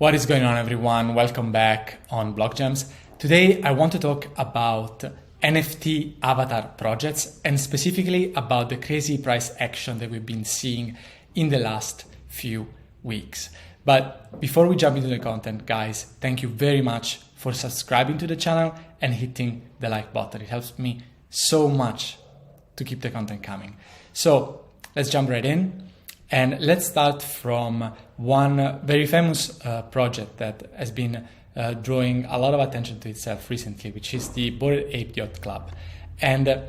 What is going on, everyone? Welcome back on BlockGems. Today, I want to talk about NFT avatar projects and specifically about the crazy price action that we've been seeing in the last few weeks. But before we jump into the content, guys, thank you very much for subscribing to the channel and hitting the like button. It helps me so much to keep the content coming. So let's jump right in. And let's start from one very famous project that has been drawing a lot of attention to itself recently, which is the Bored Ape Yacht Club. And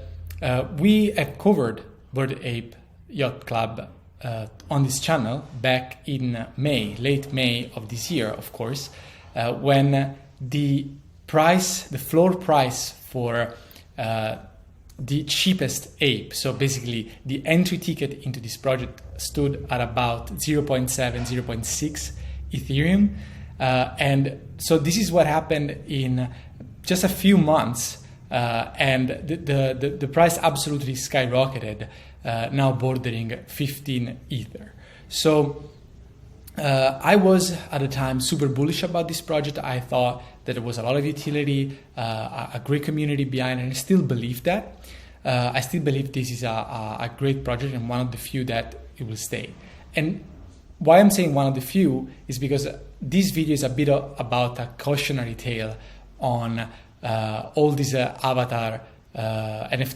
we have covered Bored Ape Yacht Club on this channel back in May, late May of this year, of course, when the floor price for the cheapest ape, so basically the entry ticket into this project, stood at about 0.7, 0.6 Ethereum. And so this is what happened in just a few months, and the price absolutely skyrocketed, now bordering 15 Ether. So I was at the time super bullish about this project. I thought that there was a lot of utility, a great community behind it, and I still believe that. I still believe this is a great project and one of the few that it will stay. And why I'm saying one of the few is because this video is a bit about a cautionary tale on all these NFT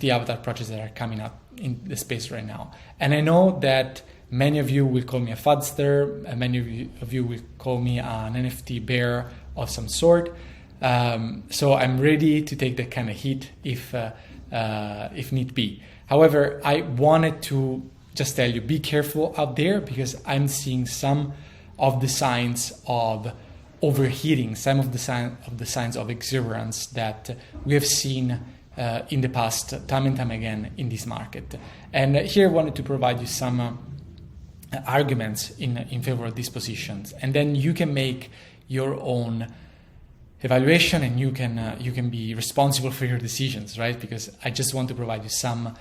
avatar projects that are coming up in the space right now. And I know that many of you will call me a fudster, and many of you will call me an NFT bear of some sort. So I'm ready to take that kind of heat if need be. However, I wanted to just tell you, be careful out there, because I'm seeing some of the signs of overheating, some of the signs of exuberance that we have seen in the past, time and time again in this market. And here I wanted to provide you some arguments in favor of these positions, and then you can make your own evaluation and you can be responsible for your decisions, right? Because I just want to provide you some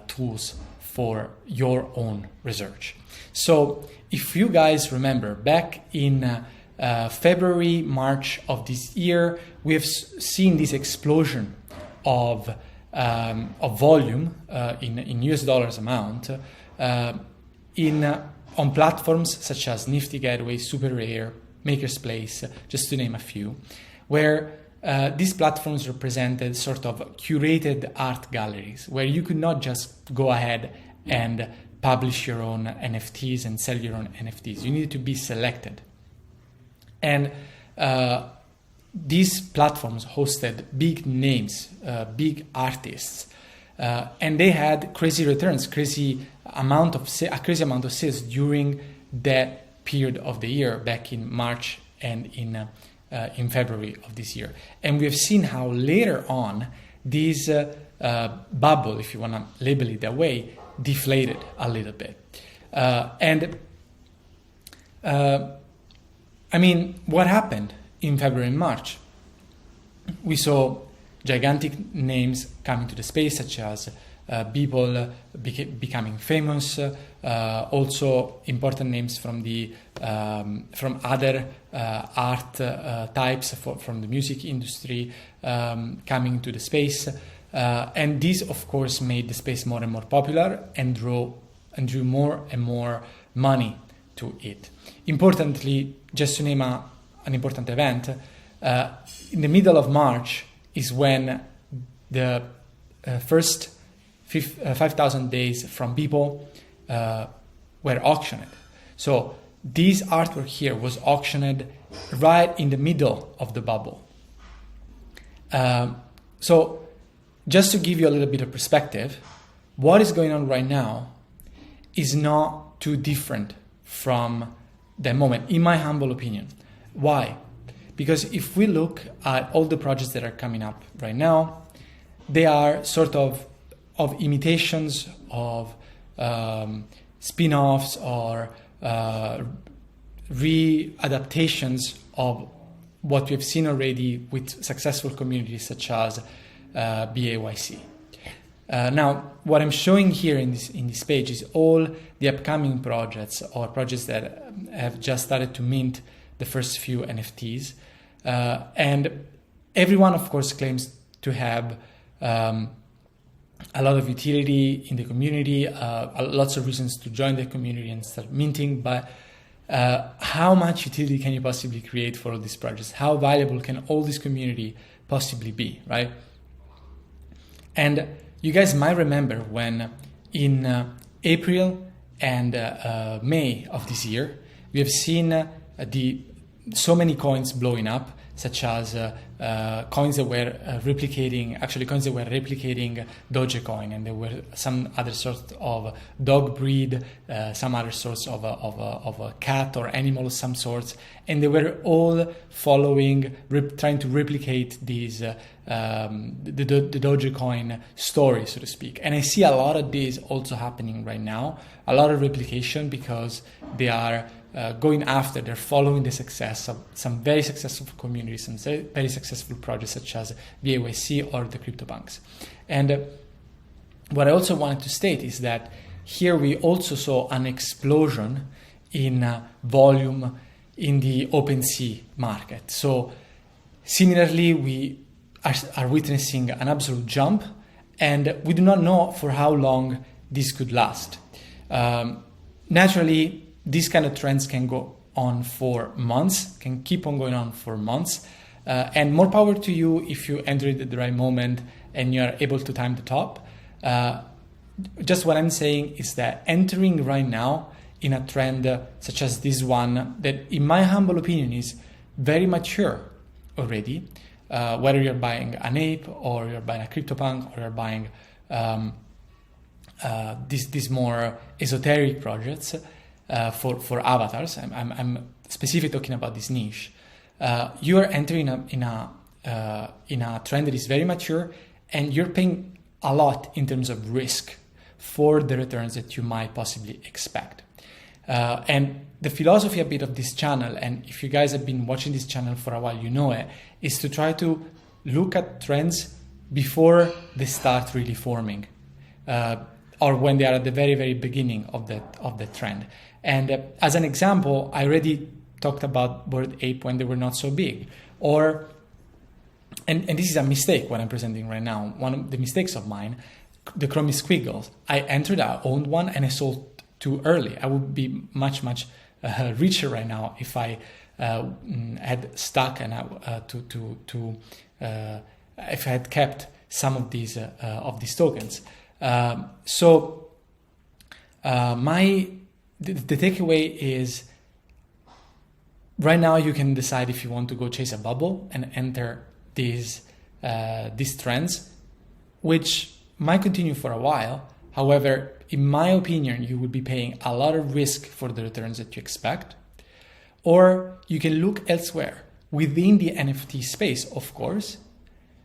tools for your own research. So if you guys remember, back in February, March of this year, we have seen this explosion of volume in US dollars amount on platforms such as Nifty Gateway, Super Rare, Maker's Place, just to name a few, where these platforms represented sort of curated art galleries, where you could not just go ahead and publish your own NFTs and sell your own NFTs. You needed to be selected. And these platforms hosted big names, big artists, and they had crazy returns, a crazy amount of sales during that period of the year, back in March and in February of this year. And we have seen how later on this bubble, if you want to label it that way, deflated a little bit. What happened in February and March? We saw gigantic names coming to the space, such as people becoming famous, also important names from other art types, from the music industry, coming to the space, and this, of course, made the space more and more popular and drew more and more money to it. Importantly, just to name an important event, in the middle of March is when the first 5,000 days from people were auctioned. So this artwork here was auctioned right in the middle of the bubble. So just to give you a little bit of perspective, what is going on right now is not too different from that moment, in my humble opinion. Why? Because if we look at all the projects that are coming up right now, they are sort of imitations of spin-offs or re-adaptations of what we've seen already with successful communities such as BAYC. Now, what I'm showing here in this page is all the upcoming projects or projects that have just started to mint the first few NFTs. And everyone, of course, claims to have a lot of utility in the community, lots of reasons to join the community and start minting, but how much utility can you possibly create for all these projects? How valuable can all this community possibly be, right? And you guys might remember when in April and May of this year, we have seen so many coins blowing up, such as coins that were replicating Dogecoin, and there were some other sort of dog breed, some other sorts of a cat or animal of some sorts, and they were all following, trying to replicate these the Dogecoin story, so to speak. And I see a lot of this also happening right now, a lot of replication, because they are they're following the success of some very successful communities and very successful projects such as BAYC or the CryptoPunks. And what I also wanted to state is that here we also saw an explosion in volume in the OpenSea market. So similarly, we are witnessing an absolute jump, and we do not know for how long this could last. Naturally, these kind of trends can go on for months, can keep on going on for months. And more power to you if you enter it at the right moment and you're able to time the top. Just what I'm saying is that entering right now in a trend such as this one, that in my humble opinion is very mature already, whether you're buying an ape or you're buying a CryptoPunk or you're buying these more esoteric projects, for avatars, I'm specifically talking about this niche. You are entering in a trend that is very mature, and you're paying a lot in terms of risk for the returns that you might possibly expect. And the philosophy a bit of this channel, and if you guys have been watching this channel for a while, you know it, is to try to look at trends before they start really forming. Or when they are at the very, very beginning of the trend. And as an example, I already talked about Bored Ape when they were not so big. And this is a mistake what I'm presenting right now. One of the mistakes of mine, the Chromie Squiggles. I entered, I owned one, and I sold too early. I would be much, much richer right now if I had stuck and if I had kept some of these tokens. The takeaway is right now you can decide if you want to go chase a bubble and enter these trends, which might continue for a while. However, in my opinion, you will be paying a lot of risk for the returns that you expect. Or you can look elsewhere within the NFT space, of course,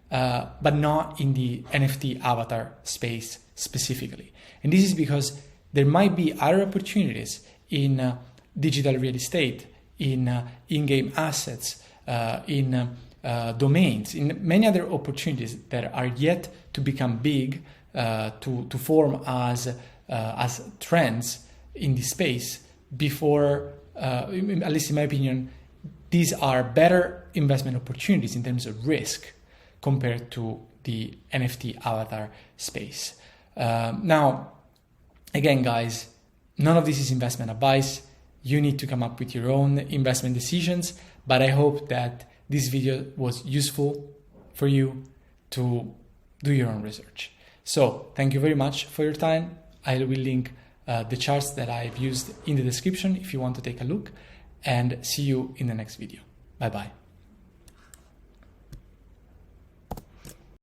but not in the NFT avatar space specifically. And this is because there might be other opportunities in digital real estate, in in-game assets, in domains, in many other opportunities that are yet to become big, to form as trends in this space before, at least in my opinion, these are better investment opportunities in terms of risk compared to the NFT avatar space. Now, again, guys, none of this is investment advice. You need to come up with your own investment decisions, but I hope that this video was useful for you to do your own research. So thank you very much for your time. I will link the charts that I've used in the description if you want to take a look, and see you in the next video. Bye-bye.